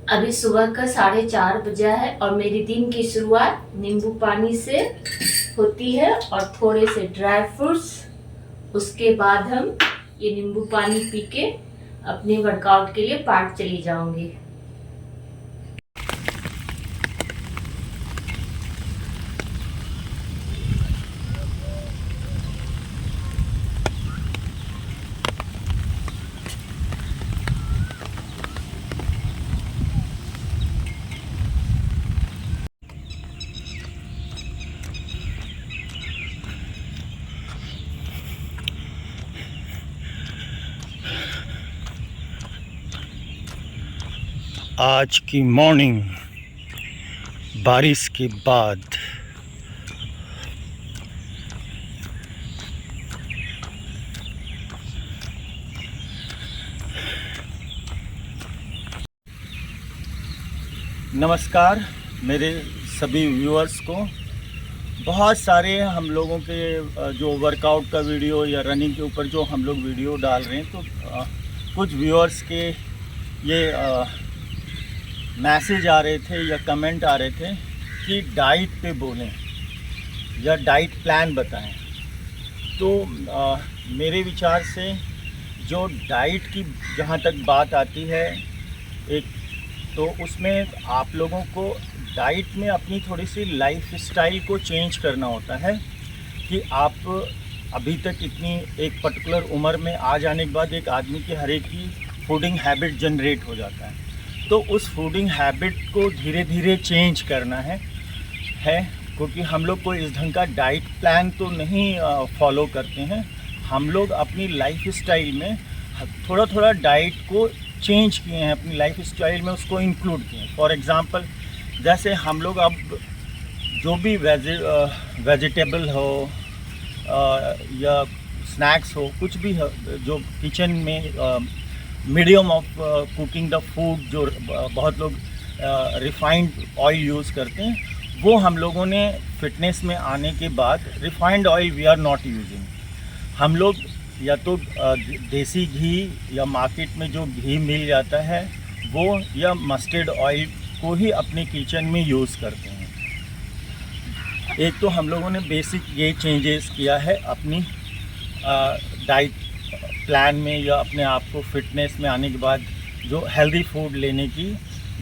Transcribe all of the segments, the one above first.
अभी सुबह का 4:30 बजा है और मेरी दिन की शुरुआत नींबू पानी से होती है और थोड़े से ड्राई फ्रूट्स। उसके बाद हम ये नींबू पानी पी के अपने वर्कआउट के लिए पार्क चली जाऊंगी। आज की मॉर्निंग बारिश के बाद नमस्कार मेरे सभी व्यूअर्स को। बहुत सारे हम लोगों के जो वर्कआउट का वीडियो या रनिंग के ऊपर जो हम लोग वीडियो डाल रहे हैं, तो कुछ व्यूअर्स के ये मैसेज आ रहे थे या कमेंट आ रहे थे कि डाइट पे बोलें या डाइट प्लान बताएं। तो मेरे विचार से जो डाइट की जहाँ तक बात आती है, एक तो उसमें आप लोगों को डाइट में अपनी थोड़ी सी लाइफ स्टाइल को चेंज करना होता है कि आप अभी तक इतनी एक पर्टिकुलर उम्र में आ जाने के बाद एक आदमी की हर एक की फूडिंग हैबिट जनरेट हो जाता है। तो उस फूडिंग हैबिट को धीरे धीरे चेंज करना है क्योंकि हम लोग कोई इस ढंग का डाइट प्लान तो नहीं फॉलो करते हैं। हम लोग अपनी लाइफ स्टाइल में थोड़ा थोड़ा डाइट को चेंज किए हैं, अपनी लाइफ स्टाइल में उसको इंक्लूड किए हैं। फॉर एग्ज़ाम्पल, जैसे हम लोग अब जो भी वेजिटेबल हो या स्नैक्स हो, कुछ भी हो जो किचन में medium of cooking the food, जो बहुत लोग रिफाइंड ऑयल यूज़ करते हैं, वो हम लोगों ने फिटनेस में आने के बाद refined oil we are not using. हम लोग या तो देसी घी या मार्केट में जो घी मिल जाता है वो, या मस्टर्ड ऑयल को ही अपने किचन में यूज़ करते हैं। एक तो हम लोगों ने बेसिक ये चेंजेस किया है अपनी डाइट प्लान में या अपने आप को फिटनेस में आने के बाद जो हेल्दी फूड लेने की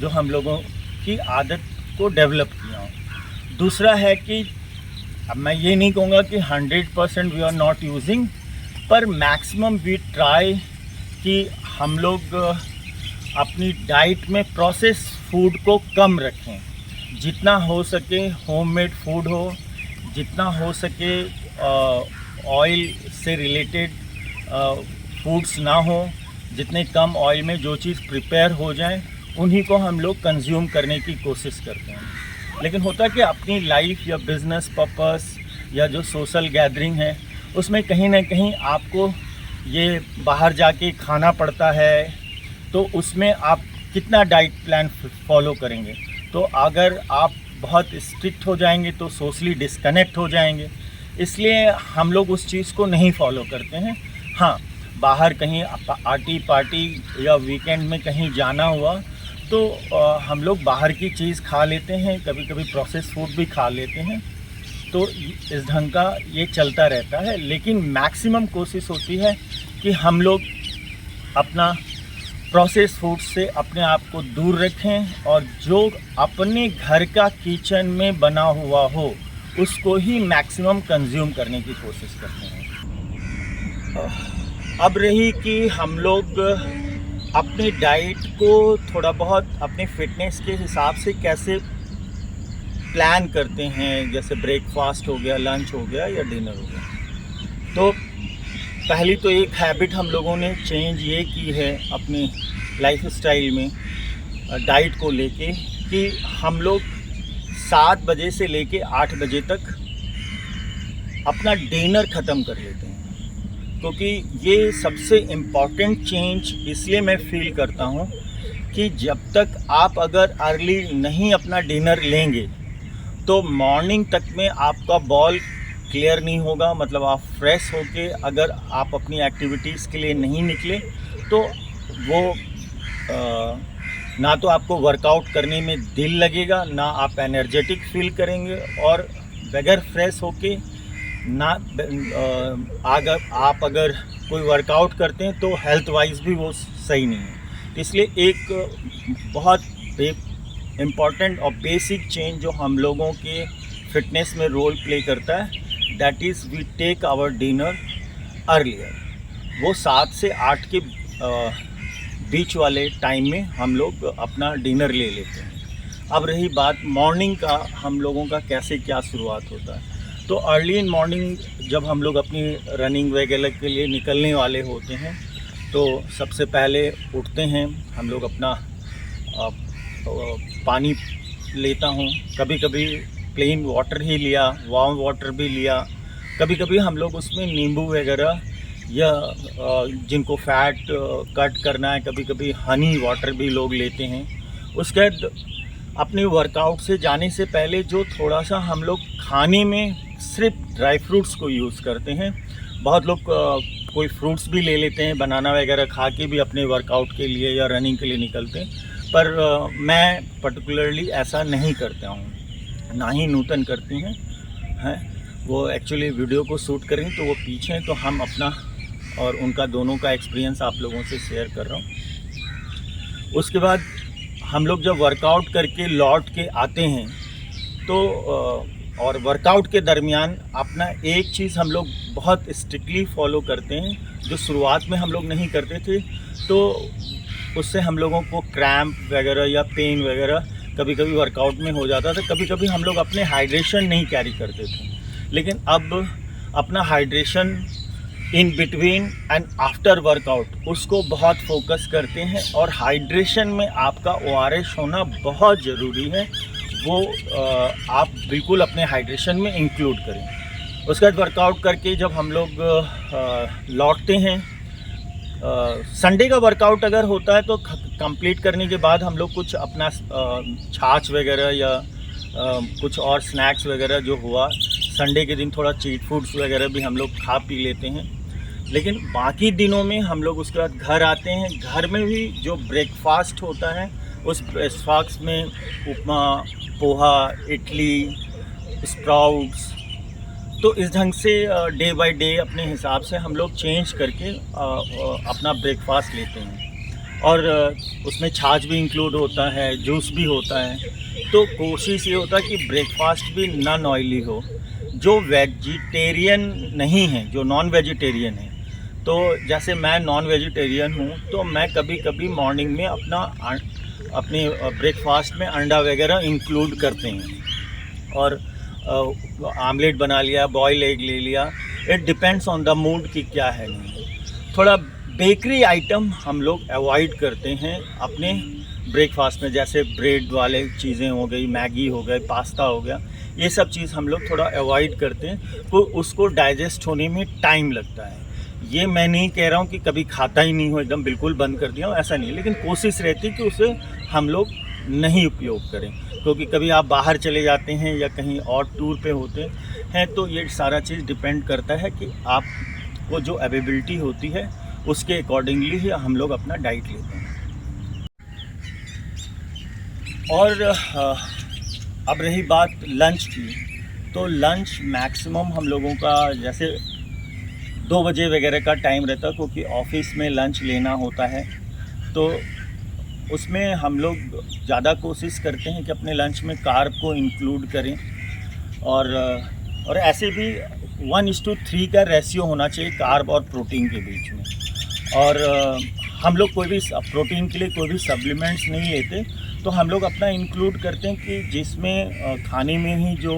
जो हम लोगों की आदत को डेवलप किया हूँ। दूसरा है कि अब मैं ये नहीं कहूँगा कि 100% वी आर नॉट यूजिंग, पर मैक्सिमम वी ट्राई कि हम लोग अपनी डाइट में प्रोसेस फूड को कम रखें। जितना हो सके होममेड फूड हो, जितना हो सके ऑयल से रिलेटेड फूड्स ना हो, जितने कम ऑयल में जो चीज़ प्रिपेयर हो जाए उन्हीं को हम लोग कंज्यूम करने की कोशिश करते हैं। लेकिन होता कि अपनी लाइफ या बिज़नेस पर्पस या जो सोशल गैदरिंग है उसमें कहीं ना कहीं आपको ये बाहर जाके खाना पड़ता है, तो उसमें आप कितना डाइट प्लान फॉलो करेंगे। तो अगर आप बहुत स्ट्रिक्ट हो जाएंगे तो सोशली डिस्कनेक्ट हो जाएंगे, इसलिए हम लोग उस चीज़ को नहीं फॉलो करते हैं। हाँ, बाहर कहीं पार्टी या वीकेंड में कहीं जाना हुआ तो हम लोग बाहर की चीज़ खा लेते हैं, कभी कभी प्रोसेस फूड भी खा लेते हैं। तो इस ढंग का ये चलता रहता है, लेकिन मैक्सिमम कोशिश होती है कि हम लोग अपना प्रोसेस फूड से अपने आप को दूर रखें और जो अपने घर का किचन में बना हुआ हो उसको ही मैक्सिमम कंज्यूम करने की कोशिश करते हैं। अब रही कि हम लोग अपनी डाइट को थोड़ा बहुत अपने फिटनेस के हिसाब से कैसे प्लान करते हैं, जैसे ब्रेकफास्ट हो गया, लंच हो गया या डिनर हो गया। तो पहली तो एक हैबिट हम लोगों ने चेंज ये की है अपनी लाइफ स्टाइल में डाइट को लेके कि हम लोग 7 बजे से लेके 8 बजे तक अपना डिनर ख़त्म कर लेते हैं। क्योंकि ये सबसे इम्पॉर्टेंट चेंज इसलिए मैं फील करता हूँ कि जब तक आप अगर अर्ली नहीं अपना डिनर लेंगे तो मॉर्निंग तक में आपका बॉल क्लियर नहीं होगा। मतलब आप फ्रेश होके अगर आप अपनी एक्टिविटीज़ के लिए नहीं निकले तो वो ना तो आपको वर्कआउट करने में दिल लगेगा, ना आप एनर्जेटिक फील करेंगे, और बगैर फ्रेश होके ना अगर कोई वर्कआउट करते हैं तो हेल्थ वाइज भी वो सही नहीं है। इसलिए एक बहुत इम्पॉर्टेंट और बेसिक चेंज जो हम लोगों के फिटनेस में रोल प्ले करता है, that is we take our dinner earlier. वो 7 से 8 के बीच वाले टाइम में हम लोग अपना डिनर ले लेते हैं। अब रही बात मॉर्निंग का, हम लोगों का कैसे क्या शुरुआत होता है, तो अर्ली इन मॉर्निंग जब हम लोग अपनी रनिंग वगैरह के लिए निकलने वाले होते हैं तो सबसे पहले उठते हैं हम लोग, अपना पानी लेता हूँ, कभी कभी प्लेन वाटर ही लिया, वार्म वाटर भी लिया, कभी कभी हम लोग उसमें नींबू वगैरह या जिनको फैट कट करना है, कभी कभी हनी वाटर भी लोग लेते हैं। उसके बाद अपने वर्कआउट से जाने से पहले जो थोड़ा सा हम लोग खाने में सिर्फ ड्राई फ्रूट्स को यूज़ करते हैं। बहुत लोग कोई फ्रूट्स भी ले लेते हैं, बनाना वगैरह खा के भी अपने वर्कआउट के लिए या रनिंग के लिए निकलते हैं, पर मैं पर्टिकुलरली ऐसा नहीं करता हूँ, ना ही नूतन करती हैं। वो एक्चुअली वीडियो को शूट करें तो वो पीछे हैं, तो हम अपना और उनका दोनों का एक्सपीरियंस आप लोगों से शेयर कर रहा हूँ। उसके बाद हम लोग जब वर्कआउट करके लौट के आते हैं तो और वर्कआउट के दरमियान अपना एक चीज़ हम लोग बहुत स्ट्रिक्टली फॉलो करते हैं, जो शुरुआत में हम लोग नहीं करते थे, तो उससे हम लोगों को क्रैम्प वगैरह या पेन वगैरह कभी कभी वर्कआउट में हो जाता था। कभी कभी हम लोग अपने हाइड्रेशन नहीं कैरी करते थे, लेकिन अब अपना hydration in between and after workout उसको बहुत फोकस करते हैं, और हाइड्रेशन में आपका ORS होना बहुत ज़रूरी है। वो आप बिल्कुल अपने हाइड्रेशन में इंक्लूड करें। उसके बाद वर्कआउट करके जब हम लोग लौटते हैं, संडे का वर्कआउट अगर होता है तो कंप्लीट करने के बाद हम लोग कुछ अपना छाछ वगैरह या कुछ और स्नैक्स वगैरह जो हुआ, संडे के दिन थोड़ा चीट फूड्स वगैरह भी हम लोग खा पी लेते हैं। लेकिन बाकी दिनों में हम लोग उसके बाद घर आते हैं। घर में भी जो ब्रेकफास्ट होता है, उस ब्रेकफास्ट में उपमा, पोहा, इडली, स्प्राउट्स, तो इस ढंग से डे बाय डे अपने हिसाब से हम लोग चेंज करके अपना ब्रेकफास्ट लेते हैं। और उसमें छाछ भी इंक्लूड होता है, जूस भी होता है। तो कोशिश ये होता है कि ब्रेकफास्ट भी नॉन ऑयली हो। जो वेजिटेरियन नहीं है, जो नॉन वेजिटेरियन है, तो जैसे मैं नॉन वेजिटेरियन हूँ, तो मैं कभी कभी मॉर्निंग में अपने ब्रेकफास्ट में अंडा वगैरह इंक्लूड करते हैं, और आमलेट बना लिया, बॉयल एग ले लिया। It depends on the mood कि क्या है। नहीं, थोड़ा बेकरी आइटम हम लोग अवॉइड करते हैं अपने ब्रेकफास्ट में, जैसे ब्रेड वाले चीज़ें हो गई, मैगी हो गई, पास्ता हो गया, ये सब चीज़ हम लोग थोड़ा अवॉइड करते हैं। तो उसको डाइजेस्ट होने में टाइम लगता है। ये मैं नहीं कह रहा हूँ कि कभी खाता ही नहीं हो, एकदम बिल्कुल बंद कर दिया हो, ऐसा नहीं, लेकिन कोशिश रहती है कि उसे हम लोग नहीं उपयोग करें, क्योंकि कभी आप बाहर चले जाते हैं या कहीं और टूर पे होते हैं, तो ये सारा चीज़ डिपेंड करता है कि आपको जो अवेलेबिलिटी होती है उसके अकॉर्डिंगली ही हम लोग अपना डाइट लेते हैं। और अब रही बात लंच की, तो लंच मैक्सिमम हम लोगों का जैसे 2 बजे वगैरह का टाइम रहता है, क्योंकि ऑफिस में लंच लेना होता है। तो उसमें हम लोग ज़्यादा कोशिश करते हैं कि अपने लंच में कार्ब को इंक्लूड करें, और ऐसे भी 1:3 का रेशियो होना चाहिए कार्ब और प्रोटीन के बीच में। और हम लोग कोई भी प्रोटीन के लिए कोई भी सप्लीमेंट्स नहीं लेते, तो हम लोग अपना इंक्लूड करते हैं कि जिसमें खाने में ही जो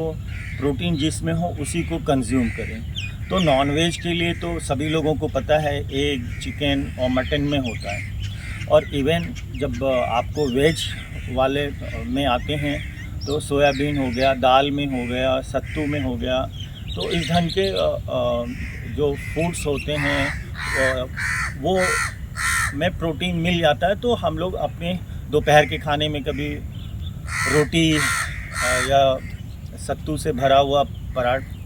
प्रोटीन जिसमें हो उसी को कंज्यूम करें। तो नॉन वेज के लिए तो सभी लोगों को पता है एग, चिकन और मटन में होता है, और इवन जब आपको वेज वाले में आते हैं तो सोयाबीन हो गया, दाल में हो गया, सत्तू में हो गया। तो इस ढंग के जो फूड्स होते हैं वो में प्रोटीन मिल जाता है। तो हम लोग अपने दोपहर के खाने में कभी रोटी या सत्तू से भरा हुआ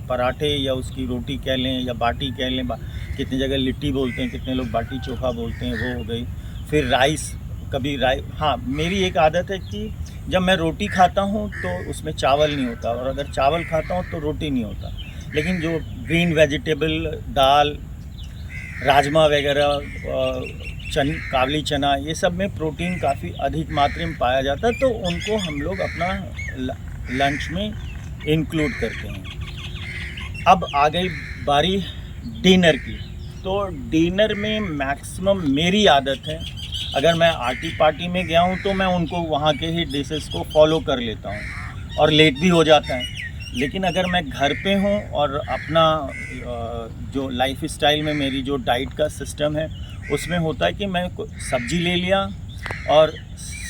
पराठे या उसकी रोटी कह लें या बाटी कह लें, कितनी जगह लिट्टी बोलते हैं, कितने लोग बाटी चोखा बोलते हैं, वो हो गई। फिर राइस कभी राई। हाँ, मेरी एक आदत है कि जब मैं रोटी खाता हूँ तो उसमें चावल नहीं होता, और अगर चावल खाता हूँ तो रोटी नहीं होता। लेकिन जो ग्रीन वेजिटेबल, दाल, राजमा वगैरह, काबली चना, ये सब में प्रोटीन काफ़ी अधिक मात्रा में पाया जाता है, तो उनको हम लोग अपना लंच में इंक्लूड करते हैं। अब आ गई बारी डिनर की। तो डिनर में मैक्सिमम मेरी आदत है, अगर मैं आर्टी पार्टी में गया हूँ तो मैं उनको वहाँ के ही डिशेस को फॉलो कर लेता हूँ और लेट भी हो जाता है। लेकिन अगर मैं घर पे हूँ और अपना जो लाइफ स्टाइल में मेरी जो डाइट का सिस्टम है उसमें होता है कि मैं सब्ज़ी ले लिया और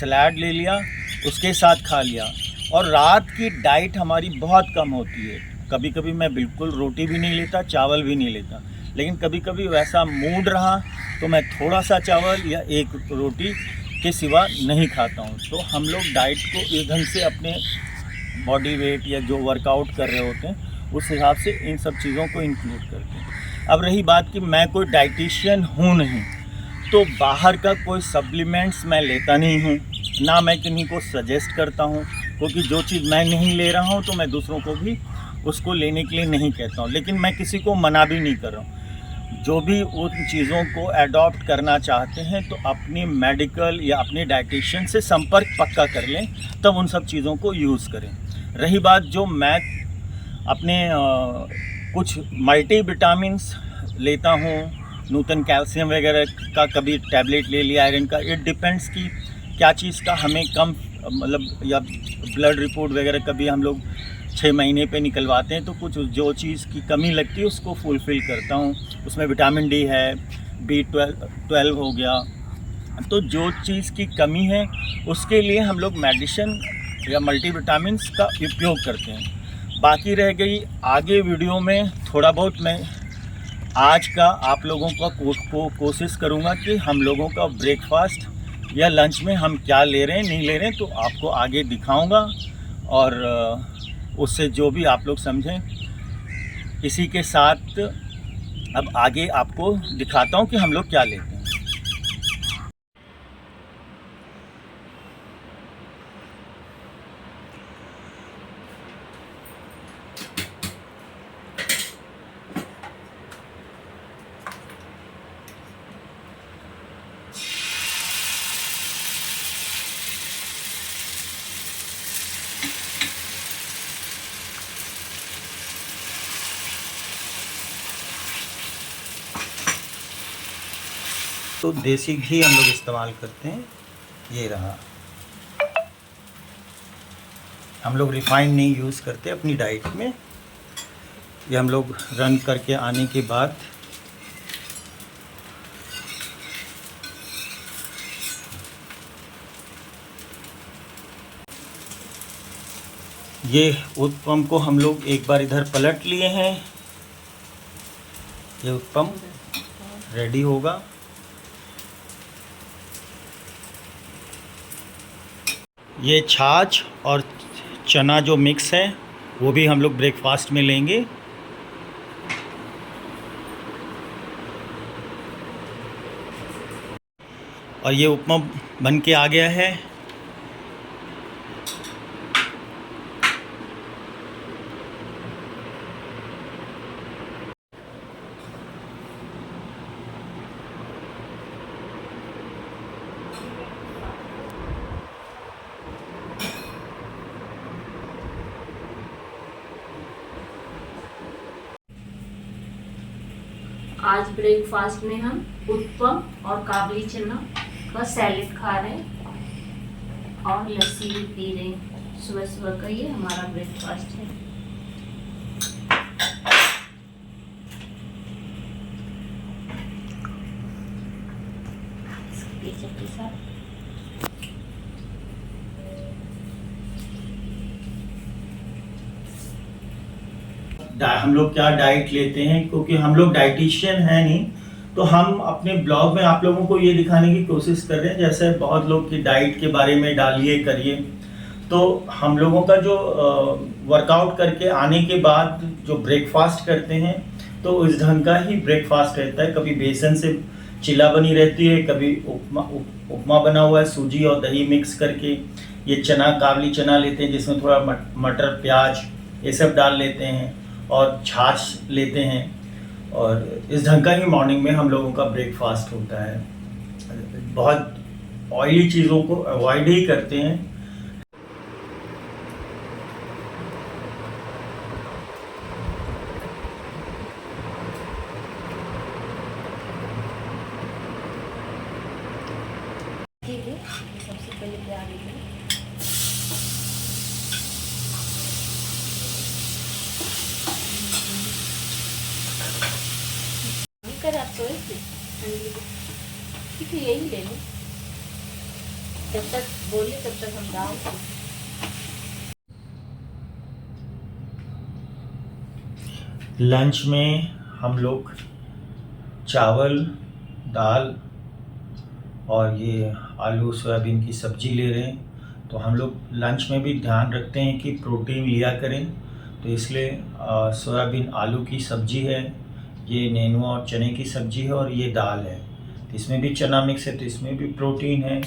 सलाद ले लिया, उसके साथ खा लिया। और रात की डाइट हमारी बहुत कम होती है। कभी कभी मैं बिल्कुल रोटी भी नहीं लेता, चावल भी नहीं लेता, लेकिन कभी कभी वैसा मूड रहा तो मैं थोड़ा सा चावल या एक रोटी के सिवा नहीं खाता हूँ। तो हम लोग डाइट को इस ढंग से अपने बॉडी वेट या जो वर्कआउट कर रहे होते हैं उस हिसाब से इन सब चीज़ों को इंक्लूड करते हैं। अब रही बात कि मैं कोई डाइटिशियन हूँ नहीं, तो बाहर का कोई सप्लीमेंट्स मैं लेता नहीं हूँ, ना मैं किन्हीं को सजेस्ट करता हूँ, क्योंकि जो चीज़ मैं नहीं ले रहा हूँ तो मैं दूसरों को भी उसको लेने के लिए नहीं कहता हूँ। लेकिन मैं किसी को मना भी नहीं कर रहा हूँ। जो भी उन चीज़ों को एडॉप्ट करना चाहते हैं तो अपनी मेडिकल या अपने डाइटिशियन से संपर्क पक्का कर लें, तब उन सब चीज़ों को यूज़ करें। रही बात जो मैं अपने कुछ मल्टी विटामिन्स लेता हूँ, नूतन कैल्शियम वगैरह का कभी टैबलेट ले लिया, आयरन का, इट डिपेंड्स कि क्या चीज़ का हमें कम मतलब, या ब्लड रिपोर्ट वगैरह कभी हम लोग 6 महीने पे निकलवाते हैं तो कुछ जो चीज़ की कमी लगती है उसको फुलफ़िल करता हूँ। उसमें विटामिन डी है, B12 हो गया। तो जो चीज़ की कमी है उसके लिए हम लोग मेडिसिन या मल्टीविटामिन्स का उपयोग करते हैं। बाकी रह गई आगे वीडियो में थोड़ा बहुत मैं आज का आप लोगों का कोशिश करूँगा कि हम लोगों का ब्रेकफास्ट या लंच में हम क्या ले रहे हैं, नहीं ले रहे हैं, तो आपको आगे दिखाऊंगा और उससे जो भी आप लोग समझें। इसी के साथ अब आगे आपको दिखाता हूं कि हम लोग क्या लेते हैं। तो देसी घी हम लोग इस्तेमाल करते हैं, ये रहा। हम लोग रिफाइंड नहीं यूज़ करते अपनी डाइट में। ये हम लोग रन करके आने के बाद ये उत्पम को हम लोग एक बार इधर पलट लिए हैं। ये उत्पम रेडी होगा। ये छाछ और चना जो मिक्स है वो भी हम लोग ब्रेकफास्ट में लेंगे। और ये उपमा बन के आ गया है। आज ब्रेकफास्ट में हम उत्पम और काबली चना का सैलेड खा रहे हैं और लस्सी भी पी रहे हैं। सुबह सुबह का ये हमारा ब्रेकफास्ट है। केचप के साथ हम लोग क्या डाइट लेते हैं, क्योंकि हम लोग डाइटिशियन हैं नहीं, तो हम अपने ब्लॉग में आप लोगों को ये दिखाने की कोशिश कर रहे हैं। जैसे बहुत लोग की डाइट के बारे में डालिए करिए, तो हम लोगों का जो वर्कआउट करके आने के बाद जो ब्रेकफास्ट करते हैं तो इस ढंग का ही ब्रेकफास्ट रहता है। कभी बेसन से चिला बनी रहती है, कभी उपमा बना हुआ है सूजी और दही मिक्स करके। ये चना, काबली चना लेते हैं जिसमें थोड़ा मटर, प्याज ये सब डाल लेते हैं और छाछ लेते हैं। और इस ढंग का ही मॉर्निंग में हम लोगों का ब्रेकफास्ट होता है। बहुत ऑयली चीज़ों को अवॉइड ही करते हैं। ठीक है, सबसे पहले प्याज देते हैं। आप सोए थे, ठीक है, यही ले लो। जब तक बोले तब तक हम दाल लंच में हम लोग चावल, दाल और ये आलू सोयाबीन की सब्ज़ी ले रहे हैं। तो हम लोग लंच में भी ध्यान रखते हैं कि प्रोटीन लिया करें, तो इसलिए सोयाबीन आलू की सब्ज़ी है, ये नेनुआ और चने की सब्ज़ी है और ये दाल है। तो इसमें भी चना मिक्स है तो इसमें भी प्रोटीन है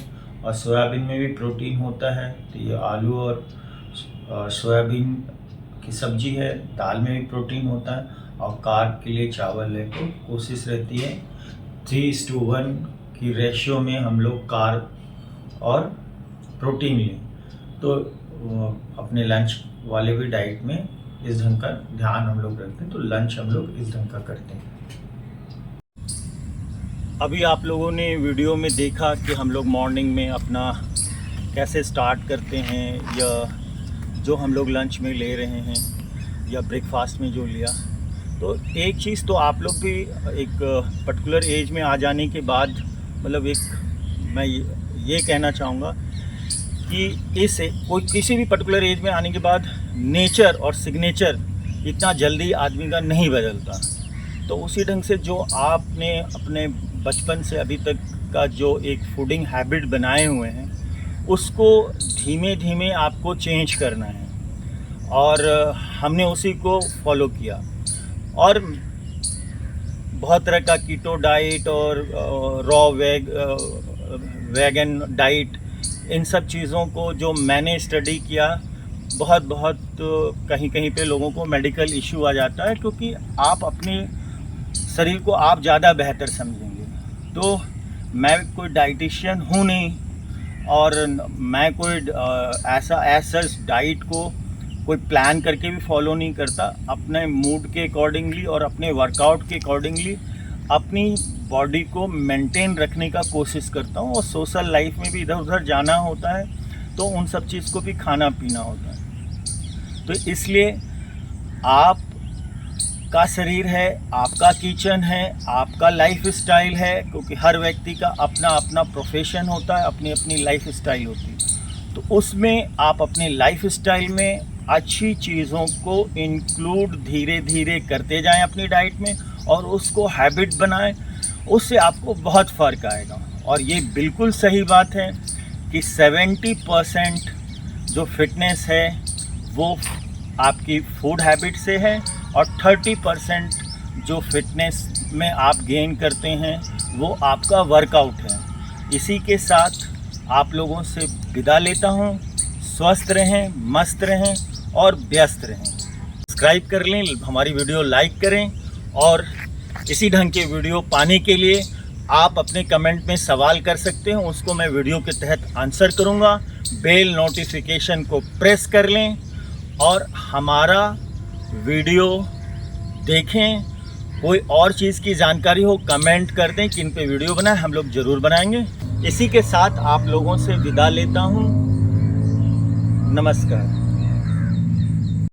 और सोयाबीन में भी प्रोटीन होता है। तो ये आलू और सोयाबीन की सब्ज़ी है, दाल में भी प्रोटीन होता है और कार्ब के लिए चावल है। तो कोशिश रहती है 3:1 की रेशियो में हम लोग कार्ब और प्रोटीन लें। तो अपने लंच वाले भी डाइट में इस ढंग का ध्यान हम लोग रखते हैं। तो लंच हम लोग इस ढंग का करते हैं। अभी आप लोगों ने वीडियो में देखा कि हम लोग मॉर्निंग में अपना कैसे स्टार्ट करते हैं, या जो हम लोग लंच में ले रहे हैं या ब्रेकफास्ट में जो लिया। तो एक चीज़ तो आप लोग भी एक पर्टिकुलर एज में आ जाने के बाद, मतलब एक मैं ये कहना चाहूँगा कि कोई किसी भी पर्टिकुलर एज में आने के बाद नेचर और सिग्नेचर इतना जल्दी आदमी का नहीं बदलता। तो उसी ढंग से जो आपने अपने बचपन से अभी तक का जो एक फूडिंग हैबिट बनाए हुए हैं, उसको धीमे धीमे आपको चेंज करना है। और हमने उसी को फॉलो किया और बहुत तरह का कीटो डाइट और रॉ वेगन डाइट, इन सब चीज़ों को जो मैंने स्टडी किया, बहुत कहीं कहीं पे लोगों को मेडिकल इश्यू आ जाता है, क्योंकि आप अपने शरीर को आप ज़्यादा बेहतर समझेंगे। तो मैं कोई डाइटिशियन हूँ नहीं और मैं कोई ऐसा डाइट को कोई प्लान करके भी फॉलो नहीं करता। अपने मूड के अकॉर्डिंगली और अपने वर्कआउट के अकॉर्डिंगली अपनी बॉडी को मेंटेन रखने का कोशिश करता हूँ। और सोशल लाइफ में भी इधर उधर जाना होता है तो उन सब चीज़ को भी खाना पीना होता है। तो इसलिए आपका शरीर है, आपका किचन है, आपका लाइफ स्टाइल है, क्योंकि हर व्यक्ति का अपना अपना प्रोफेशन होता है, अपनी अपनी लाइफ स्टाइल होती है। तो उसमें आप अपने लाइफ स्टाइल में अच्छी चीज़ों को इंक्लूड धीरे धीरे करते जाएं अपनी डाइट में और उसको हैबिट बनाएं। उससे आपको बहुत फ़र्क आएगा। और ये बिल्कुल सही बात है कि 70% जो फिटनेस है वो आपकी फूड हैबिट से है और 30% जो फिटनेस में आप गेन करते हैं वो आपका वर्कआउट है। इसी के साथ आप लोगों से विदा लेता हूँ। स्वस्थ रहें, मस्त रहें और व्यस्त रहें। सब्सक्राइब कर लें, हमारी वीडियो लाइक करें और इसी ढंग के वीडियो पाने के लिए आप अपने कमेंट में सवाल कर सकते हैं, उसको मैं वीडियो के तहत आंसर करूंगा। बेल नोटिफिकेशन को प्रेस कर लें और हमारा वीडियो देखें। कोई और चीज़ की जानकारी हो कमेंट कर दें कि इन पे वीडियो बनाएं, हम लोग ज़रूर बनाएंगे। इसी के साथ आप लोगों से विदा लेता हूँ। नमस्कार।